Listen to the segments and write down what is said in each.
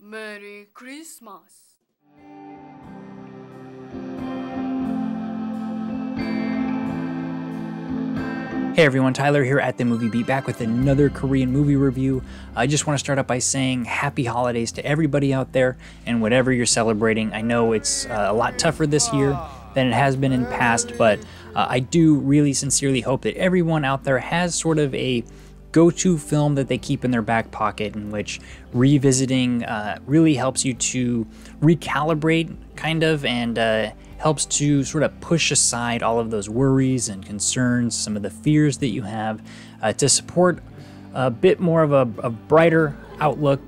Merry Christmas. Hey everyone, Tyler here at The Movie Beat, back with another Korean movie review. I just want to start out by saying happy holidays to everybody out there and whatever you're celebrating. I know it's a lot tougher this year than it has been in the past, but I do really sincerely hope that everyone out there has sort of a go-to film that they keep in their back pocket, in which revisiting really helps you to recalibrate kind of, and helps to sort of push aside all of those worries and concerns, some of the fears that you have, to support a bit more of a brighter outlook.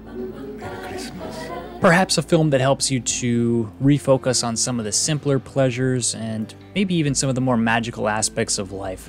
Perhaps a film that helps you to refocus on some of the simpler pleasures and maybe even some of the more magical aspects of life.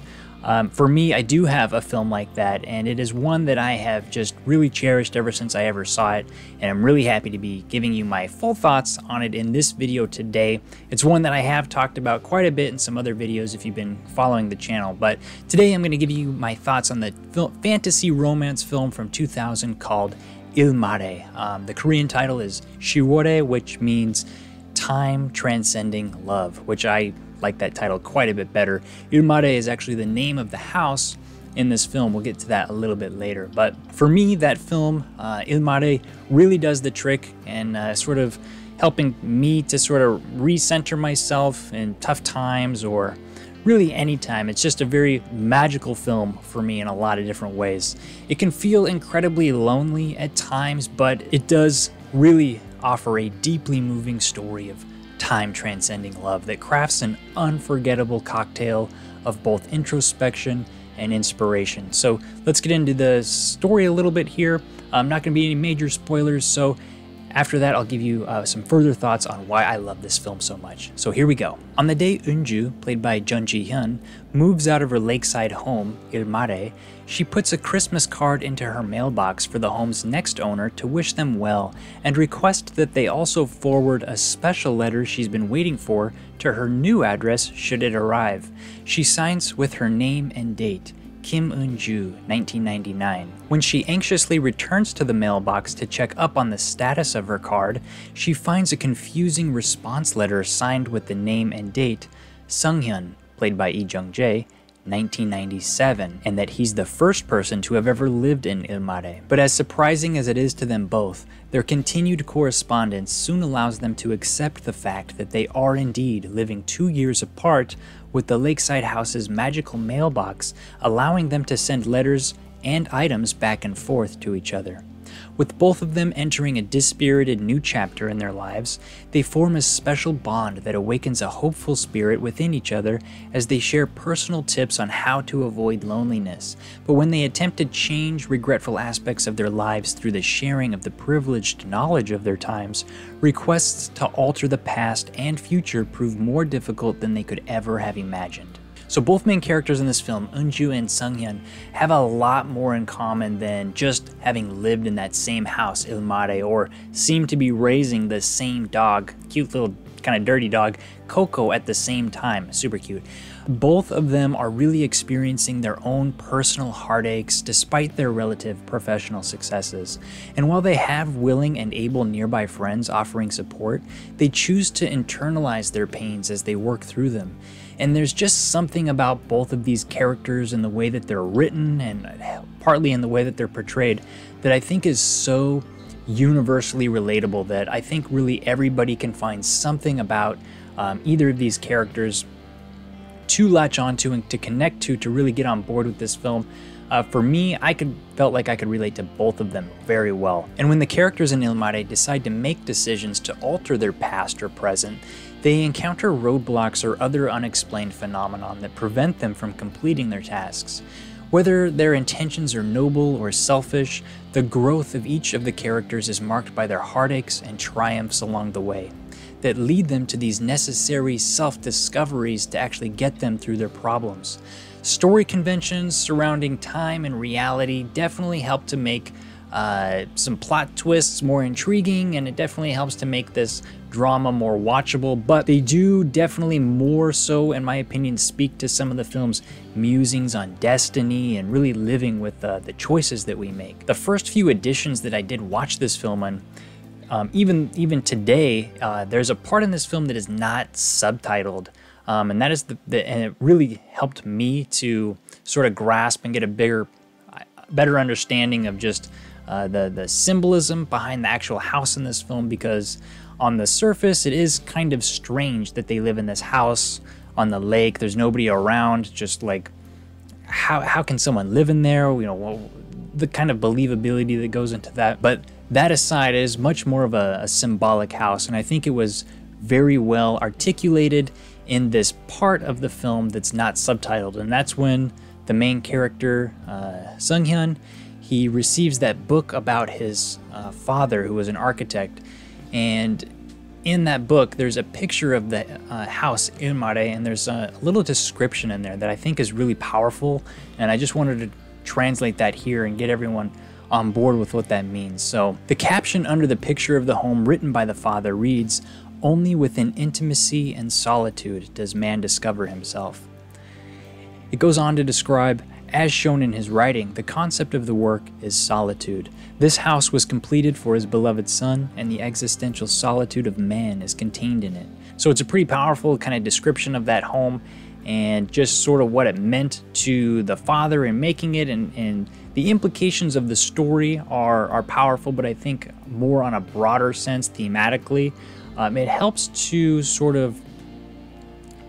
For me, I do have a film like that, and it is one that I have just really cherished ever since I ever saw it, and I'm really happy to be giving you my full thoughts on it in this video today. It's one that I have talked about quite a bit in some other videos if you've been following the channel, but today I'm going to give you my thoughts on the fantasy romance film from 2000 called Il Mare. The Korean title is Shiwore, which means time transcending love, which I like that title quite a bit better. Il Mare is actually the name of the house in this film. We'll get to that a little bit later. But for me, that film, Il Mare, really does the trick, and sort of helping me to sort of recenter myself in tough times or really anytime. It's just a very magical film for me in a lot of different ways. It can feel incredibly lonely at times, but it does really offer a deeply moving story of time-transcending love that crafts an unforgettable cocktail of both introspection and inspiration. So let's get into the story a little bit here. Not going to be any major spoilers, so after that I'll give you some further thoughts on why I love this film so much. So here we go. On the day Eun-ju, played by Jun Ji-hyun, moves out of her lakeside home, Il Mare, she puts a Christmas card into her mailbox for the home's next owner to wish them well, and request that they also forward a special letter she's been waiting for to her new address should it arrive. She signs with her name and date, Kim Eun-ju, 1999. When she anxiously returns to the mailbox to check up on the status of her card, she finds a confusing response letter signed with the name and date, Sung-hyun, played by Lee Jung-jae, 1997, and that he's the first person to have ever lived in Il Mare. But as surprising as it is to them both, their continued correspondence soon allows them to accept the fact that they are indeed living 2 years apart, with the lakeside house's magical mailbox allowing them to send letters and items back and forth to each other. With both of them entering a dispirited new chapter in their lives, they form a special bond that awakens a hopeful spirit within each other as they share personal tips on how to avoid loneliness. But when they attempt to change regretful aspects of their lives through the sharing of the privileged knowledge of their times, requests to alter the past and future prove more difficult than they could ever have imagined. So both main characters in this film, Eun-ju and Sung-hyun, have a lot more in common than just having lived in that same house, Il Mare, or seem to be raising the same dog, cute little kind of dirty dog, Coco, at the same time. Super cute. Both of them are really experiencing their own personal heartaches despite their relative professional successes. And while they have willing and able nearby friends offering support, they choose to internalize their pains as they work through them. And there's just something about both of these characters and the way that they're written, and partly in the way that they're portrayed, that I think is so universally relatable that I think really everybody can find something about either of these characters to latch onto and to connect to really get on board with this film. For me, felt like I could relate to both of them very well. And when the characters in Il Mare decide to make decisions to alter their past or present, they encounter roadblocks or other unexplained phenomenon that prevent them from completing their tasks. Whether their intentions are noble or selfish, the growth of each of the characters is marked by their heartaches and triumphs along the way that lead them to these necessary self-discoveries to actually get them through their problems. Story conventions surrounding time and reality definitely help to make some plot twists more intriguing, and it definitely helps to make this drama more watchable, but they do definitely more so, in my opinion, speak to some of the film's musings on destiny and really living with the choices that we make. The first few editions that I did watch this film on Even today, there's a part in this film that is not subtitled, and that is and it really helped me to sort of grasp and get a better understanding of just the symbolism behind the actual house in this film, because on the surface it is kind of strange that they live in this house on the lake. There's nobody around. Just like, how can someone live in there? You know, the kind of believability that goes into that. But that aside, it is much more of a symbolic house, and I think it was very well articulated in this part of the film that's not subtitled, and that's when the main character, Sung-hyun, he receives that book about his father, who was an architect, and in that book there's a picture of the house in Mare, and there's a little description in there that I think is really powerful, and I just wanted to translate that here and get everyone on board with what that means. So the caption under the picture of the home written by the father reads, "Only within intimacy and solitude does man discover himself." It goes on to describe, as shown in his writing, the concept of the work is solitude. This house was completed for his beloved son, and the existential solitude of man is contained in it. So it's a pretty powerful kind of description of that home, and just sort of what it meant to the father in making it, and the implications of the story are powerful, but I think more on a broader sense thematically. It helps to sort of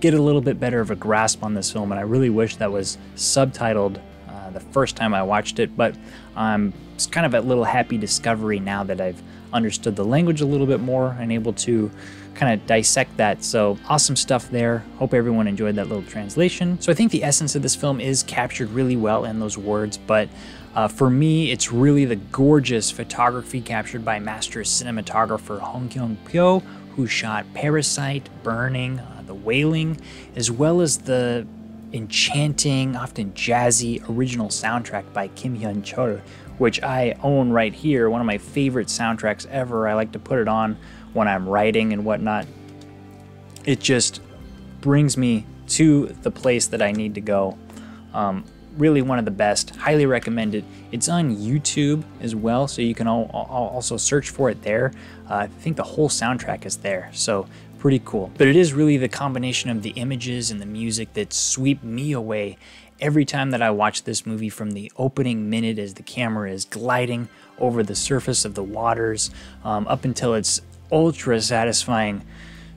get a little bit better of a grasp on this film, and I really wish that was subtitled the first time I watched it, but I'm kind of a little happy discovery now that I've understood the language a little bit more and able to kind of dissect that. So awesome stuff there. Hope everyone enjoyed that little translation. So I think the essence of this film is captured really well in those words, but for me, it's really the gorgeous photography captured by master cinematographer Hong Kyung-pyo, who shot Parasite, Burning, The Wailing, as well as the enchanting, often jazzy original soundtrack by Kim Hyun-chul, which I own right here, one of my favorite soundtracks ever. I like to put it on when I'm writing and whatnot. It just brings me to the place that I need to go. Really one of the best. Highly recommend it. It's on YouTube as well, so you can also search for it there. I think the whole soundtrack is there, so pretty cool. But it is really the combination of the images and the music that sweep me away every time that I watch this movie, from the opening minute as the camera is gliding over the surface of the waters up until its ultra satisfying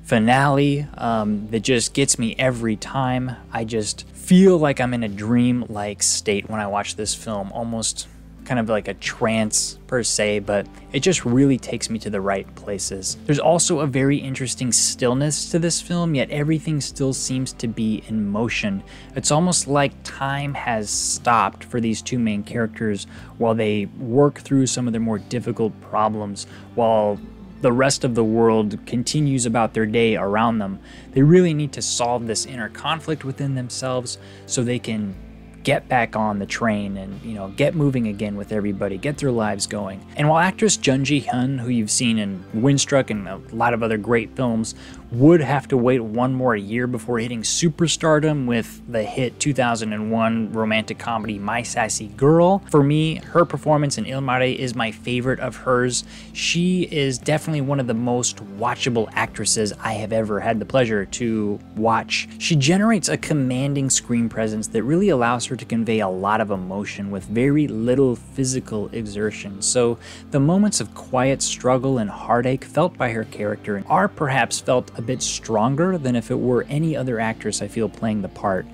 finale that just gets me every time. I just feel like I'm in a dream-like state when I watch this film, almost kind of like a trance per se, but it just really takes me to the right places. There's also a very interesting stillness to this film, yet everything still seems to be in motion. It's almost like time has stopped for these two main characters while they work through some of their more difficult problems, while the rest of the world continues about their day around them. They really need to solve this inner conflict within themselves so they can get back on the train and, you know, get moving again with everybody, get their lives going. And while actress Jun Ji-hyun, who you've seen in Windstruck and a lot of other great films, would have to wait one more year before hitting superstardom with the hit 2001 romantic comedy My Sassy Girl, for me, her performance in Il Mare is my favorite of hers. She is definitely one of the most watchable actresses I have ever had the pleasure to watch. She generates a commanding screen presence that really allows her to convey a lot of emotion with very little physical exertion. So the moments of quiet struggle and heartache felt by her character are perhaps felt a bit stronger than if it were any other actress I feel playing the part.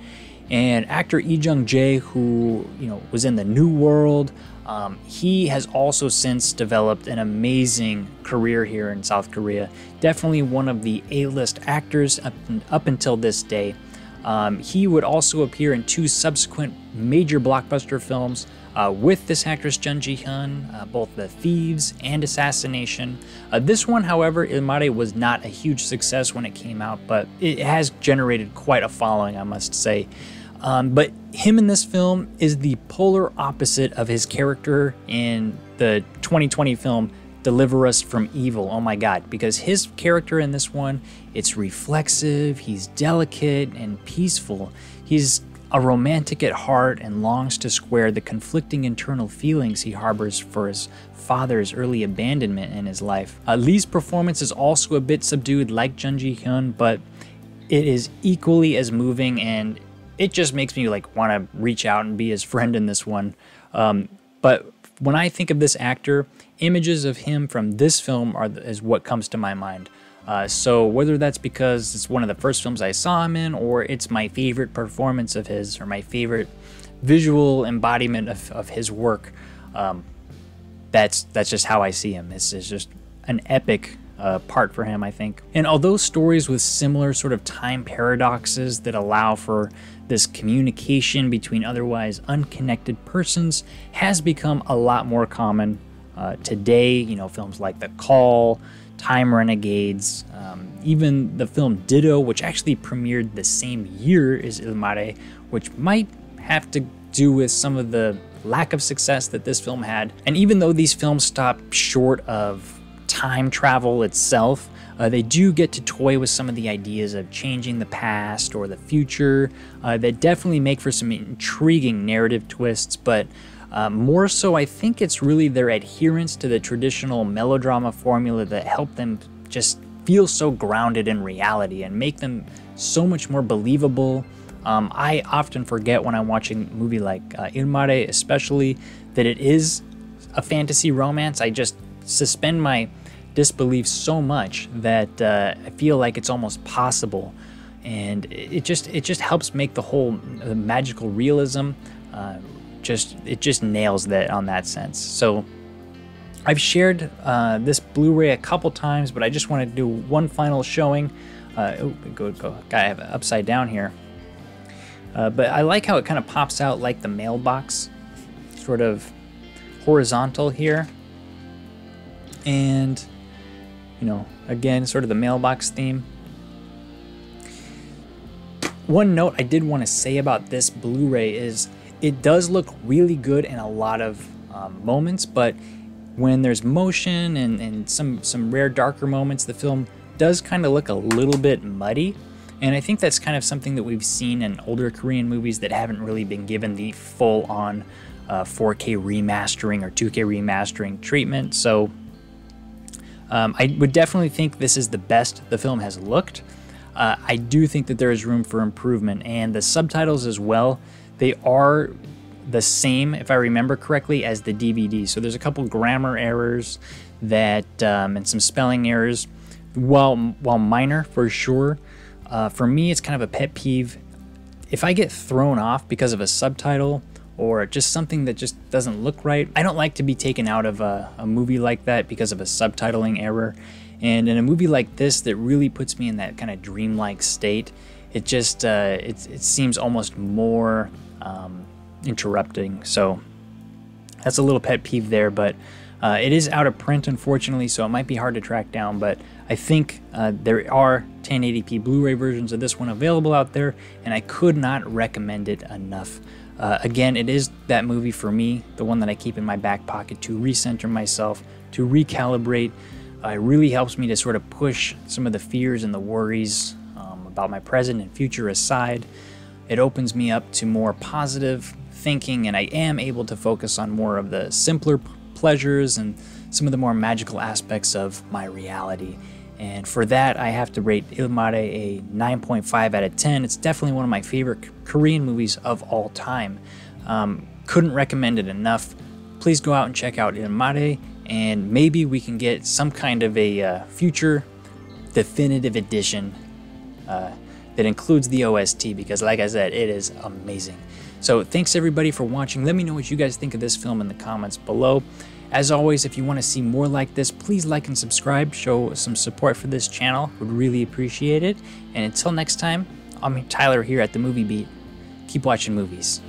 And actor Lee Jung-jae, who was in The New World, he has also since developed an amazing career here in South Korea. Definitely one of the A-list actors up until this day. He would also appear in two subsequent major blockbuster films with this actress Jun Ji-hyun, both The Thieves and Assassination. This one, however, Il Mare, was not a huge success when it came out, but it has generated quite a following, I must say. But him in this film is the polar opposite of his character in the 2020 film Deliver Us from Evil. Oh my god, because his character in this one, it's reflexive, he's delicate and peaceful. He's a romantic at heart and longs to square the conflicting internal feelings he harbors for his father's early abandonment in his life. Lee's performance is also a bit subdued like Jun Ji-hyun, but it is equally as moving, and it just makes me like want to reach out and be his friend in this one. But when I think of this actor, images of him from this film is what comes to my mind. So whether that's because it's one of the first films I saw him in, or it's my favorite performance of his, or my favorite visual embodiment of his work, that's just how I see him. It's just an epic part for him, I think. And although stories with similar sort of time paradoxes that allow for this communication between otherwise unconnected persons has become a lot more common today, you know, films like The Call, Time Renegades, even the film Ditto, which actually premiered the same year as Mare, which might have to do with some of the lack of success that this film had. And even though these films stop short of time travel itself, they do get to toy with some of the ideas of changing the past or the future that definitely make for some intriguing narrative twists, but more so I think it's really their adherence to the traditional melodrama formula that help them just feel so grounded in reality and make them so much more believable. I often forget when I'm watching a movie like Mare especially that it is a fantasy romance. I just suspend my disbelief so much that I feel like it's almost possible, and it just helps make the whole magical realism it just nails that on that sense. So I've shared this Blu-ray a couple times, but I just want to do one final showing. Gotta have it upside down here. But I like how it kind of pops out like the mailbox, sort of horizontal here. And, you know, again, sort of the mailbox theme. One note I did want to say about this Blu-ray is it does look really good in a lot of moments, but when there's motion and some rare darker moments, the film does kind of look a little bit muddy. And I think that's kind of something that we've seen in older Korean movies that haven't really been given the full-on 4K remastering or 2K remastering treatment. So I would definitely think this is the best the film has looked. I do think that there is room for improvement, and the subtitles as well, they are the same, if I remember correctly, as the DVD. So there's a couple grammar errors that and some spelling errors, while minor for sure. For me, it's kind of a pet peeve. If I get thrown off because of a subtitle or just something that just doesn't look right, I don't like to be taken out of a movie like that because of a subtitling error. And in a movie like this that really puts me in that kind of dreamlike state, it just it seems almost more interrupting. So that's a little pet peeve there, but it is out of print, unfortunately, so it might be hard to track down, but I think there are 1080p Blu-ray versions of this one available out there, and I could not recommend it enough. Again, it is that movie for me, the one that I keep in my back pocket to recenter myself, to recalibrate. It really helps me to sort of push some of the fears and the worries about my present and future aside. It opens me up to more positive thinking, and I am able to focus on more of the simpler pleasures and some of the more magical aspects of my reality. And for that, I have to rate Mare a 9.5 out of 10. It's definitely one of my favorite Korean movies of all time. Couldn't recommend it enough. Please go out and check out Mare, and maybe we can get some kind of a future definitive edition that includes the OST, because like I said, it is amazing. So thanks everybody for watching. Let me know what you guys think of this film in the comments below. As always, if you want to see more like this, please like and subscribe. Show some support for this channel. Would really appreciate it. And until next time, I'm Tyler here at The Movie Beat. Keep watching movies.